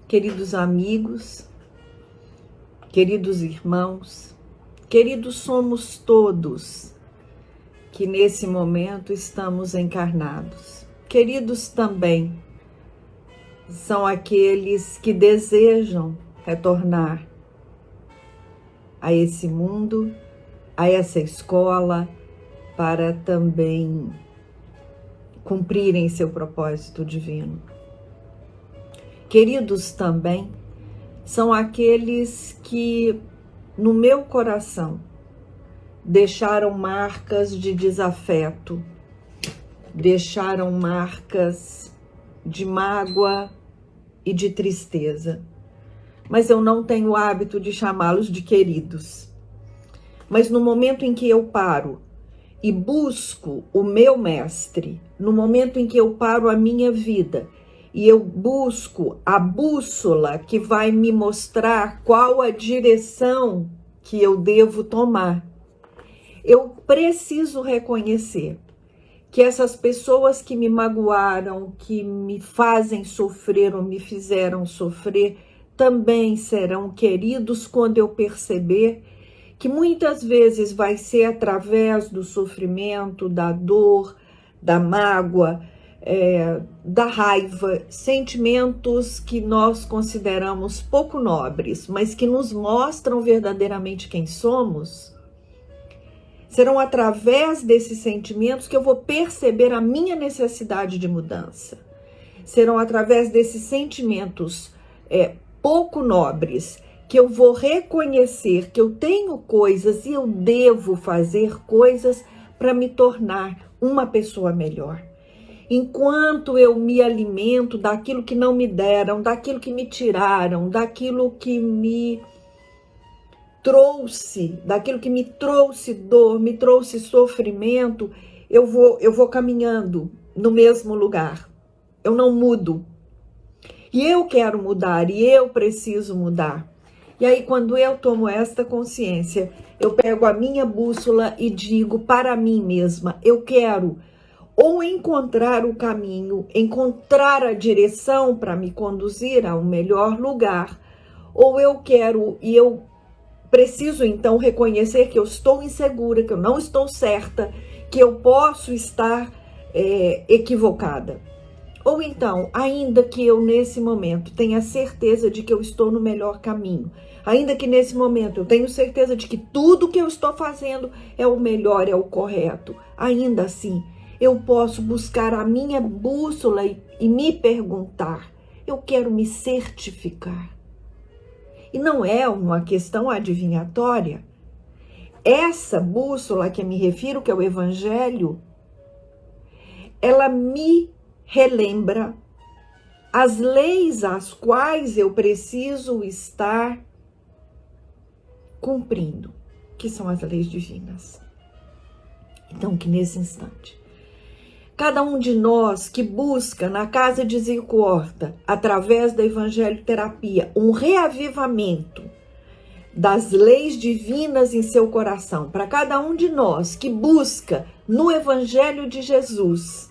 queridos amigos, queridos irmãos, queridos somos todos que nesse momento estamos encarnados. Queridos também são aqueles que desejam retornar a esse mundo, a essa escola, para também cumprirem seu propósito divino. Queridos também são aqueles que, no meu coração, deixaram marcas de desafeto, deixaram marcas de mágoa e de tristeza. Mas eu não tenho o hábito de chamá-los de queridos. Mas no momento em que eu paro e busco o meu mestre, no momento em que eu paro a minha vida e eu busco a bússola que vai me mostrar qual a direção que eu devo tomar, eu preciso reconhecer que essas pessoas que me magoaram, que me fazem sofrer ou me fizeram sofrer, também serão queridos quando eu perceber que muitas vezes vai ser através do sofrimento, da dor, da mágoa, da raiva, sentimentos que nós consideramos pouco nobres, mas que nos mostram verdadeiramente quem somos. Serão através desses sentimentos que eu vou perceber a minha necessidade de mudança. Serão através desses sentimentos pouco nobres que eu vou reconhecer que eu tenho coisas e eu devo fazer coisas para me tornar uma pessoa melhor. Enquanto eu me alimento daquilo que não me deram, daquilo que me tiraram, daquilo que me trouxe, daquilo que me trouxe dor, me trouxe sofrimento, eu vou caminhando no mesmo lugar. Eu não mudo. E eu quero mudar, e eu preciso mudar. E aí, quando eu tomo esta consciência, eu pego a minha bússola e digo para mim mesma, eu quero ou encontrar o caminho, encontrar a direção para me conduzir a um melhor lugar, ou eu quero, e eu preciso então reconhecer que eu estou insegura, que eu não estou certa, que eu posso estar equivocada. Ou então, ainda que eu nesse momento tenha certeza de que eu estou no melhor caminho, ainda que nesse momento eu tenho certeza de que tudo que eu estou fazendo é o melhor, é o correto, ainda assim, eu posso buscar a minha bússola e me perguntar, eu quero me certificar. E não é uma questão adivinhatória. Essa bússola a que eu me refiro, que é o Evangelho, ela me relembra as leis às quais eu preciso estar cumprindo, que são as leis divinas. Então, que nesse instante, cada um de nós que busca na Casa de Zico Horta, através da Evangelho Terapia, um reavivamento das leis divinas em seu coração, para cada um de nós que busca no Evangelho de Jesus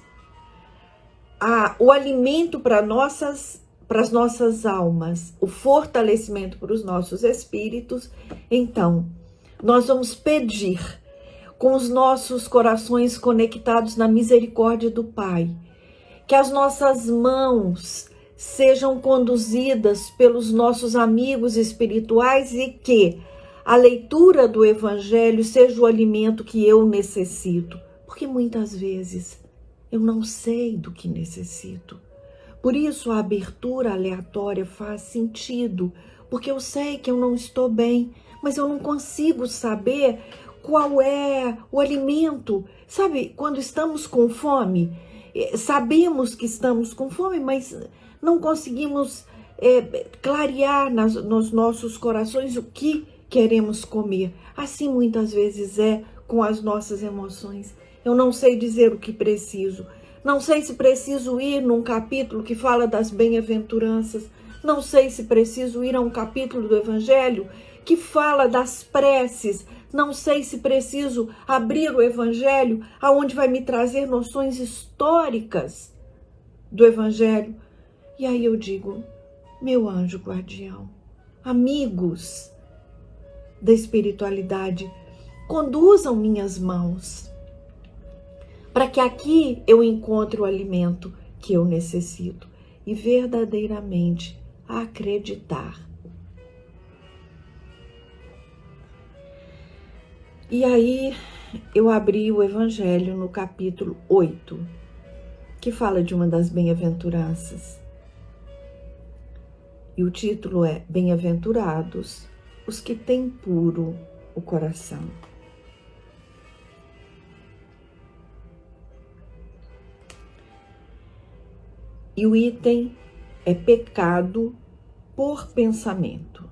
o alimento para as nossas almas, o fortalecimento para os nossos espíritos, então nós vamos pedir, com os nossos corações conectados na misericórdia do Pai, que as nossas mãos sejam conduzidas pelos nossos amigos espirituais e que a leitura do Evangelho seja o alimento que eu necessito, porque muitas vezes eu não sei do que necessito. Por isso a abertura aleatória faz sentido, porque eu sei que eu não estou bem, mas eu não consigo saber qual é o alimento. Sabe, quando estamos com fome, sabemos que estamos com fome, mas não conseguimos clarear nos nossos corações o que queremos comer. Assim muitas vezes é com as nossas emoções. Eu não sei dizer o que preciso. Não sei se preciso ir num capítulo que fala das bem-aventuranças. Não sei se preciso ir a um capítulo do Evangelho que fala das preces. Não sei se preciso abrir o Evangelho aonde vai me trazer noções históricas do Evangelho. E aí eu digo, meu anjo guardião, amigos da espiritualidade, conduzam minhas mãos para que aqui eu encontre o alimento que eu necessito e verdadeiramente acreditar. E aí eu abri o Evangelho no capítulo 8, que fala de uma das bem-aventuranças. E o título é Bem-aventurados os que têm puro o coração. E o item é pecado por pensamento.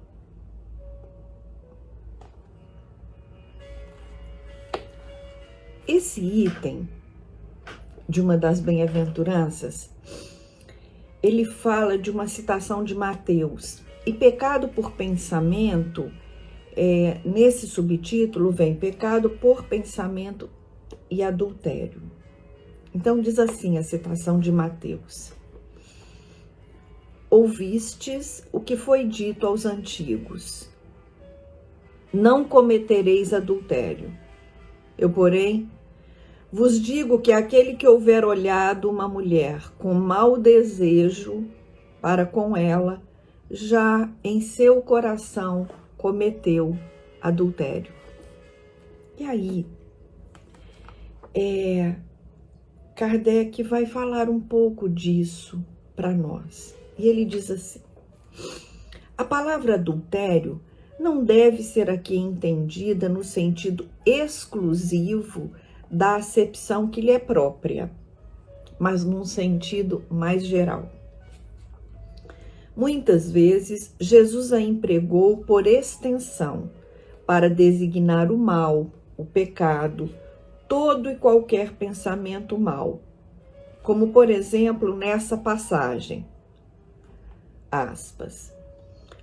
Esse item de uma das bem-aventuranças, ele fala de uma citação de Mateus. E pecado por pensamento, nesse subtítulo vem pecado por pensamento e adultério. Então diz assim a citação de Mateus: ouvistes o que foi dito aos antigos: não cometereis adultério. Eu, porém, vos digo que aquele que houver olhado uma mulher com mau desejo para com ela, já em seu coração cometeu adultério. E aí, Kardec vai falar um pouco disso para nós. E ele diz assim: a palavra adultério não deve ser aqui entendida no sentido exclusivo da acepção que lhe é própria, mas num sentido mais geral. Muitas vezes, Jesus a empregou por extensão para designar o mal, o pecado, todo e qualquer pensamento mau. Como, por exemplo, nessa passagem, aspas,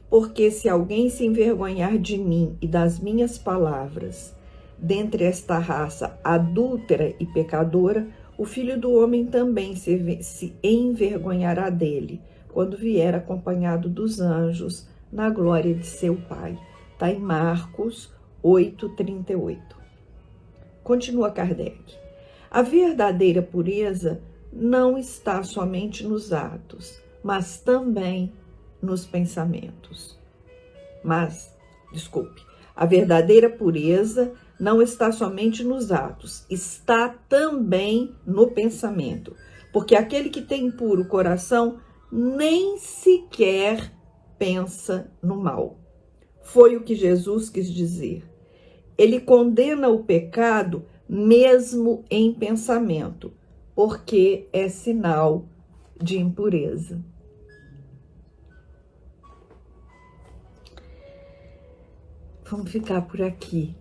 porque se alguém se envergonhar de mim e das minhas palavras, dentre esta raça adúltera e pecadora, o Filho do Homem também se envergonhará dele, quando vier acompanhado dos anjos na glória de seu Pai. Está em Marcos 8:38. Continua Kardec. A verdadeira pureza não está somente nos atos, mas também nos pensamentos. A verdadeira pureza não está somente nos atos, está também no pensamento, porque aquele que tem puro coração nem sequer pensa no mal. Foi o que Jesus quis dizer. Ele condena o pecado mesmo em pensamento, porque é sinal de impureza. Vamos ficar por aqui,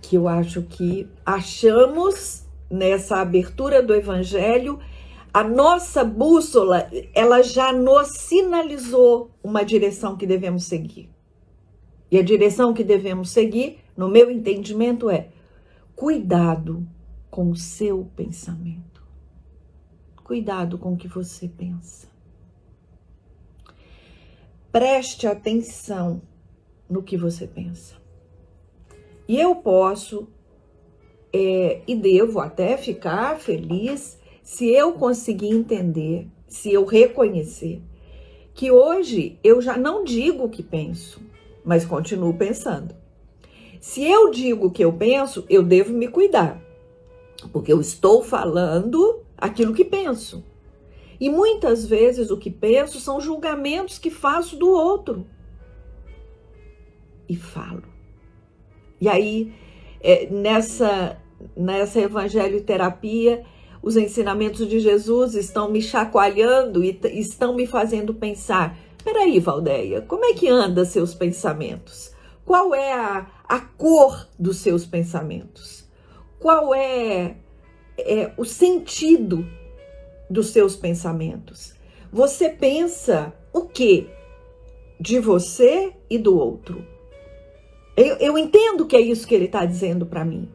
que eu acho que achamos nessa abertura do Evangelho, a nossa bússola, ela já nos sinalizou uma direção que devemos seguir. E a direção que devemos seguir, no meu entendimento, é cuidado com o seu pensamento. Cuidado com o que você pensa. Preste atenção no que você pensa. E eu posso e devo até ficar feliz se eu conseguir entender, se eu reconhecer que hoje eu já não digo o que penso, mas continuo pensando. Se eu digo o que eu penso, eu devo me cuidar, porque eu estou falando aquilo que penso. E muitas vezes o que penso são julgamentos que faço do outro. E falo. E aí, nessa Evangelho Terapia, os ensinamentos de Jesus estão me chacoalhando e estão me fazendo pensar, peraí, Valdeia, como é que anda seus pensamentos? Qual é a cor dos seus pensamentos? Qual é o sentido dos seus pensamentos? Você pensa o quê? De você e do outro. Eu entendo que é isso que ele está dizendo para mim.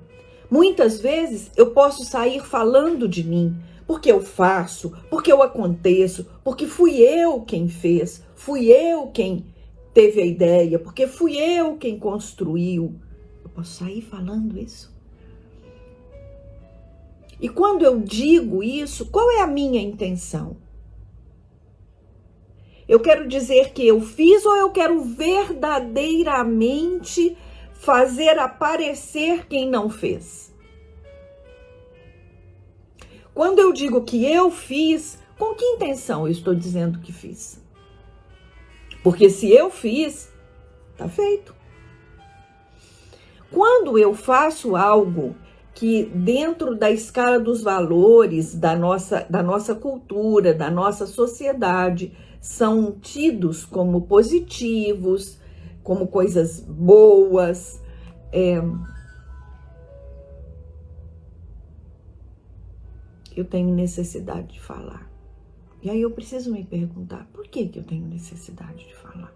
Muitas vezes eu posso sair falando de mim, porque eu faço, porque eu aconteço, porque fui eu quem fez, fui eu quem teve a ideia, porque fui eu quem construiu. Eu posso sair falando isso? E quando eu digo isso, qual é a minha intenção? Eu quero dizer que eu fiz ou eu quero verdadeiramente fazer aparecer quem não fez? Quando eu digo que eu fiz, com que intenção eu estou dizendo que fiz? Porque se eu fiz, tá feito. Quando eu faço algo que dentro da escala dos valores da nossa cultura, da nossa sociedade, são tidos como positivos, como coisas boas, eu tenho necessidade de falar. E aí eu preciso me perguntar, por que eu tenho necessidade de falar?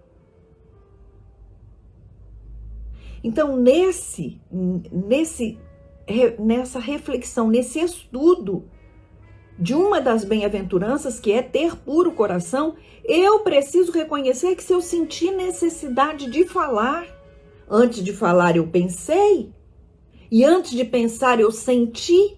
Então, nessa reflexão, nesse estudo de uma das bem-aventuranças, que é ter puro coração, eu preciso reconhecer que se eu sentir necessidade de falar, antes de falar eu pensei, e antes de pensar eu senti.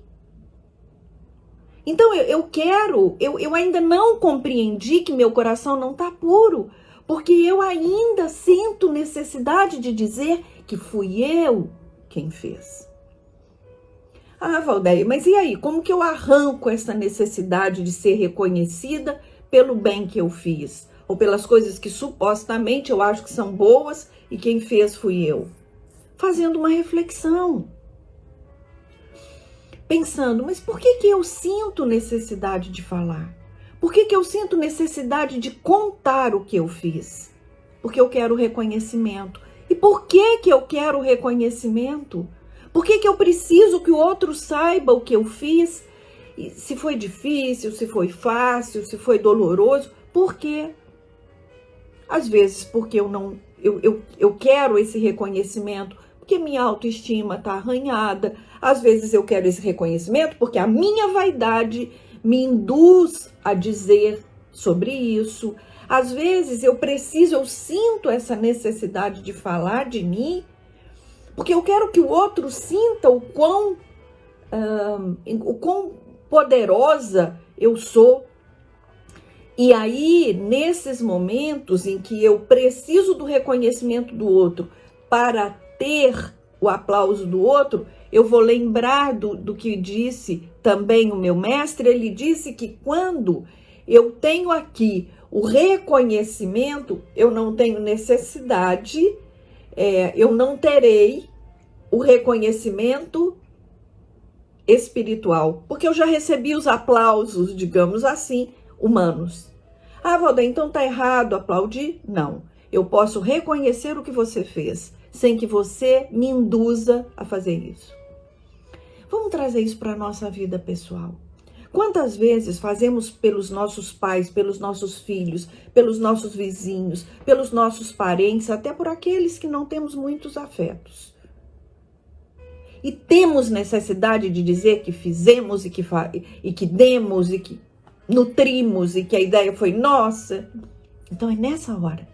Então eu ainda não compreendi que meu coração não está puro, porque eu ainda sinto necessidade de dizer que fui eu quem fez. Ah, Valdeia, mas e aí? Como que eu arranco essa necessidade de ser reconhecida pelo bem que eu fiz? Ou pelas coisas que supostamente eu acho que são boas e quem fez fui eu? Fazendo uma reflexão. Pensando, mas por que eu sinto necessidade de falar? Por que eu sinto necessidade de contar o que eu fiz? Porque eu quero reconhecimento. E por que eu quero reconhecimento? Por que eu preciso que o outro saiba o que eu fiz? E se foi difícil, se foi fácil, se foi doloroso. Por quê? Às vezes porque eu quero esse reconhecimento, porque minha autoestima está arranhada. Às vezes eu quero esse reconhecimento porque a minha vaidade me induz a dizer sobre isso. Às vezes eu sinto essa necessidade de falar de mim, porque eu quero que o outro sinta o quão poderosa eu sou. E aí, nesses momentos em que eu preciso do reconhecimento do outro para ter o aplauso do outro, eu vou lembrar do que disse também o meu mestre. Ele disse que quando eu tenho aqui o reconhecimento, eu não tenho necessidade, eu não terei o reconhecimento espiritual, porque eu já recebi os aplausos, digamos assim, humanos. Ah, Valdeia, então tá errado aplaudir? Não. Eu posso reconhecer o que você fez, sem que você me induza a fazer isso. Vamos trazer isso para a nossa vida pessoal. Quantas vezes fazemos pelos nossos pais, pelos nossos filhos, pelos nossos vizinhos, pelos nossos parentes, até por aqueles que não temos muitos afetos? E temos necessidade de dizer que fizemos e que demos e que nutrimos e que a ideia foi nossa. Então é nessa hora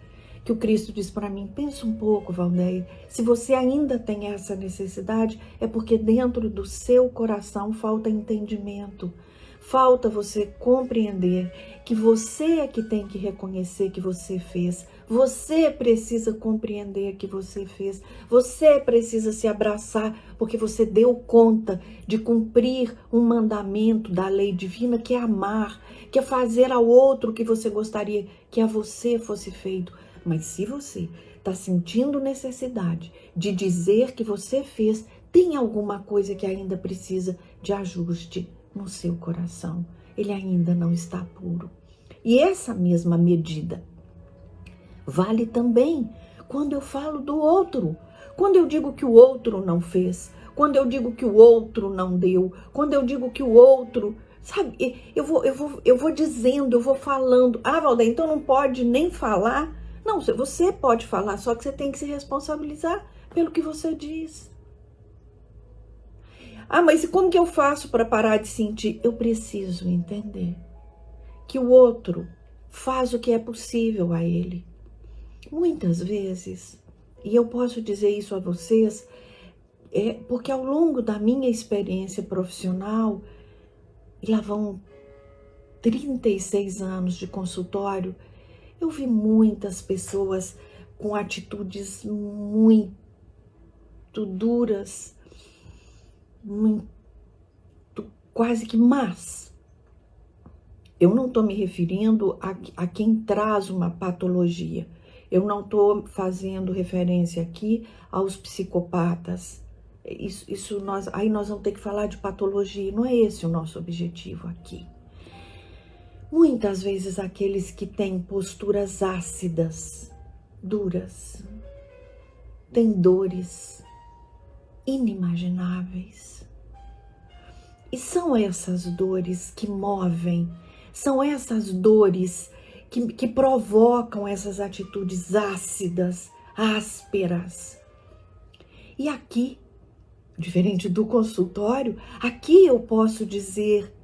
que o Cristo diz para mim, pensa um pouco, Valdeia, se você ainda tem essa necessidade, é porque dentro do seu coração falta entendimento, falta você compreender que você é que tem que reconhecer que você fez, você precisa compreender que você fez, você precisa se abraçar, porque você deu conta de cumprir um mandamento da lei divina, que é amar, que é fazer ao outro o que você gostaria que a você fosse feito. Mas se você está sentindo necessidade de dizer que você fez, tem alguma coisa que ainda precisa de ajuste no seu coração. Ele ainda não está puro. E essa mesma medida vale também quando eu falo do outro. Quando eu digo que o outro não fez, quando eu digo que o outro não deu, quando eu digo que o outro, sabe, eu vou dizendo, eu vou falando. Ah, Valdeia, então não pode nem falar? Não, você pode falar, só que você tem que se responsabilizar pelo que você diz. Ah, mas e como que eu faço para parar de sentir? Eu preciso entender que o outro faz o que é possível a ele. Muitas vezes, e eu posso dizer isso a vocês, porque ao longo da minha experiência profissional, e lá vão 36 anos de consultório, eu vi muitas pessoas com atitudes muito duras, muito quase que más. Eu não estou me referindo a quem traz uma patologia. Eu não estou fazendo referência aqui aos psicopatas. Aí nós vamos ter que falar de patologia. Não é esse o nosso objetivo aqui. Muitas vezes aqueles que têm posturas ácidas, duras, têm dores inimagináveis. E são essas dores que movem, são essas dores que provocam essas atitudes ácidas, ásperas. E aqui, diferente do consultório, aqui eu posso dizer,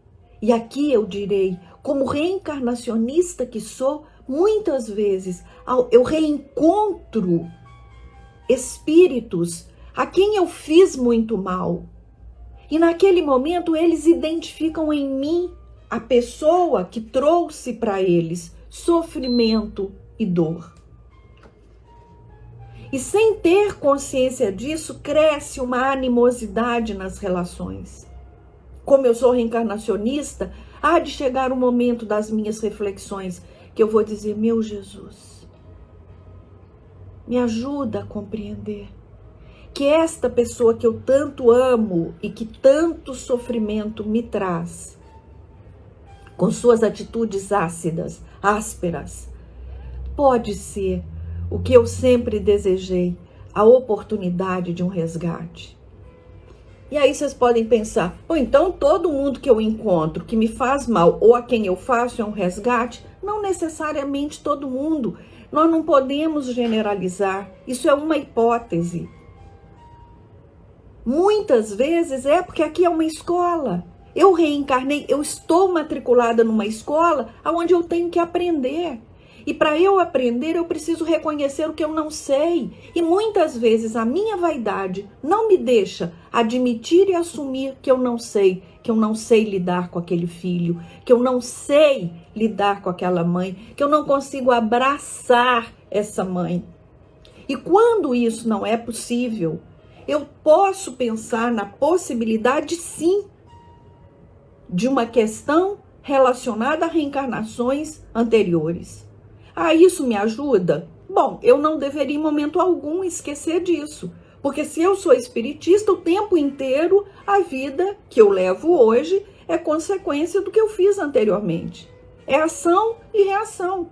e aqui eu direi, como reencarnacionista que sou, muitas vezes eu reencontro espíritos a quem eu fiz muito mal. E naquele momento eles identificam em mim a pessoa que trouxe para eles sofrimento e dor. E sem ter consciência disso, cresce uma animosidade nas relações. Como eu sou reencarnacionista, há de chegar o momento das minhas reflexões que eu vou dizer: meu Jesus, me ajuda a compreender que esta pessoa que eu tanto amo e que tanto sofrimento me traz, com suas atitudes ácidas, ásperas, pode ser o que eu sempre desejei, a oportunidade de um resgate. E aí vocês podem pensar, então todo mundo que eu encontro que me faz mal ou a quem eu faço é um resgate? Não necessariamente todo mundo. Nós não podemos generalizar. Isso é uma hipótese. Muitas vezes é porque aqui é uma escola. Eu reencarnei, eu estou matriculada numa escola onde eu tenho que aprender. E para eu aprender, eu preciso reconhecer o que eu não sei. E muitas vezes a minha vaidade não me deixa admitir e assumir que eu não sei lidar com aquele filho, que eu não sei lidar com aquela mãe, que eu não consigo abraçar essa mãe. E quando isso não é possível, eu posso pensar na possibilidade, sim, de uma questão relacionada a reencarnações anteriores. Isso me ajuda? Bom, eu não deveria em momento algum esquecer disso, porque se eu sou espiritista, o tempo inteiro a vida que eu levo hoje é consequência do que eu fiz anteriormente. É ação e reação.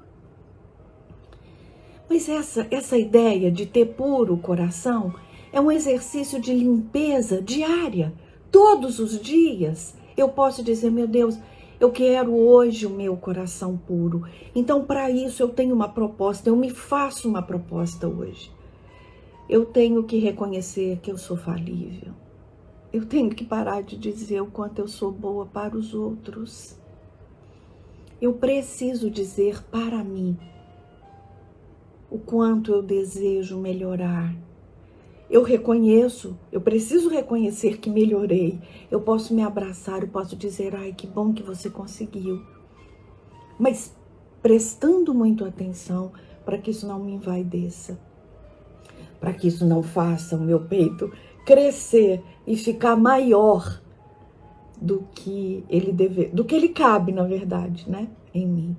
Mas essa ideia de ter puro coração é um exercício de limpeza diária. Todos os dias eu posso dizer: meu Deus, eu quero hoje o meu coração puro. Então, para isso, eu tenho uma proposta, eu me faço uma proposta hoje. Eu tenho que reconhecer que eu sou falível. Eu tenho que parar de dizer o quanto eu sou boa para os outros. Eu preciso dizer para mim o quanto eu desejo melhorar. Eu preciso reconhecer que melhorei. Eu posso me abraçar, eu posso dizer: ai, que bom que você conseguiu. Mas prestando muito atenção para que isso não me envaideça, para que isso não faça o meu peito crescer e ficar maior do que ele cabe, na verdade, né, em mim.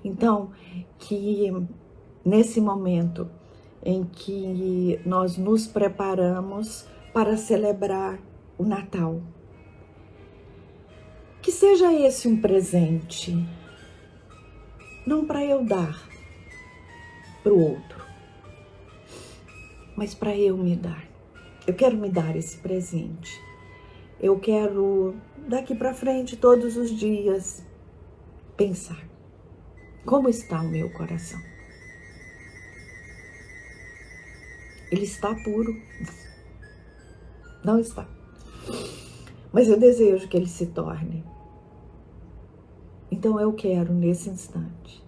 Então, que nesse momento em que nós nos preparamos para celebrar o Natal, que seja esse um presente, não para eu dar para o outro, mas para eu me dar. Eu quero me dar esse presente. Eu quero, daqui para frente, todos os dias, pensar: como está o meu coração? Ele está puro? Não está. Mas eu desejo que ele se torne. Então eu quero, nesse instante,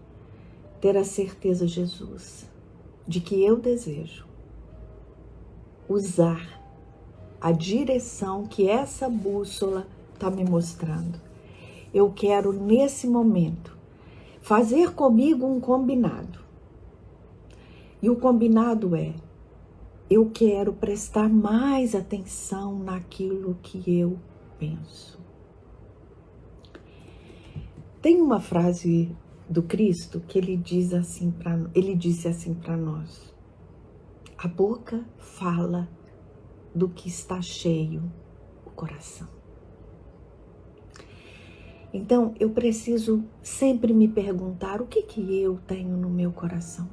ter a certeza, Jesus, de que eu desejo usar a direção que essa bússola está me mostrando. Eu quero, nesse momento, fazer comigo um combinado. E o combinado é: eu quero prestar mais atenção naquilo que eu penso. Tem uma frase do Cristo que ele disse assim para nós: a boca fala do que está cheio o coração. Então, eu preciso sempre me perguntar: o que eu tenho no meu coração?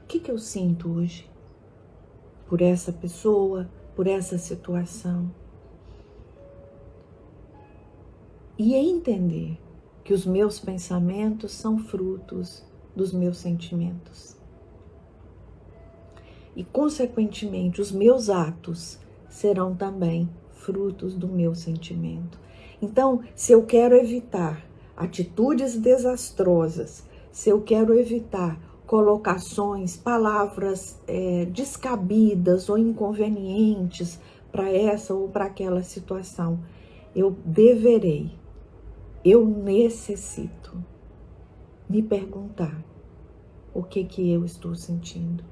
O que eu sinto hoje por essa pessoa, por essa situação? E entender que os meus pensamentos são frutos dos meus sentimentos. E, consequentemente, os meus atos serão também frutos do meu sentimento. Então, se eu quero evitar atitudes desastrosas, se eu quero evitar colocações, palavras descabidas ou inconvenientes para essa ou para aquela situação, eu necessito me perguntar o que eu estou sentindo.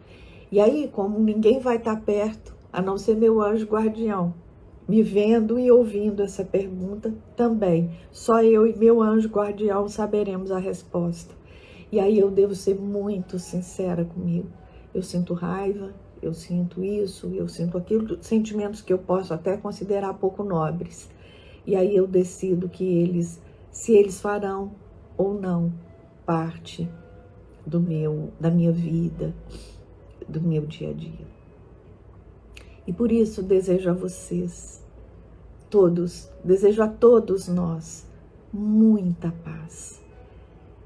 E aí, como ninguém vai estar perto, a não ser meu anjo guardião, me vendo e ouvindo essa pergunta também, só eu e meu anjo guardião saberemos a resposta. E aí eu devo ser muito sincera comigo. Eu sinto raiva, eu sinto isso, eu sinto aquilo, sentimentos que eu posso até considerar pouco nobres. E aí eu decido se eles farão ou não parte da minha vida, do meu dia a dia. E por isso desejo a vocês, desejo a todos nós muita paz.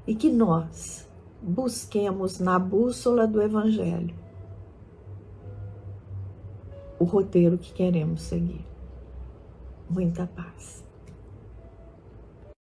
E que nós busquemos na bússola do Evangelho o roteiro que queremos seguir. Muita paz.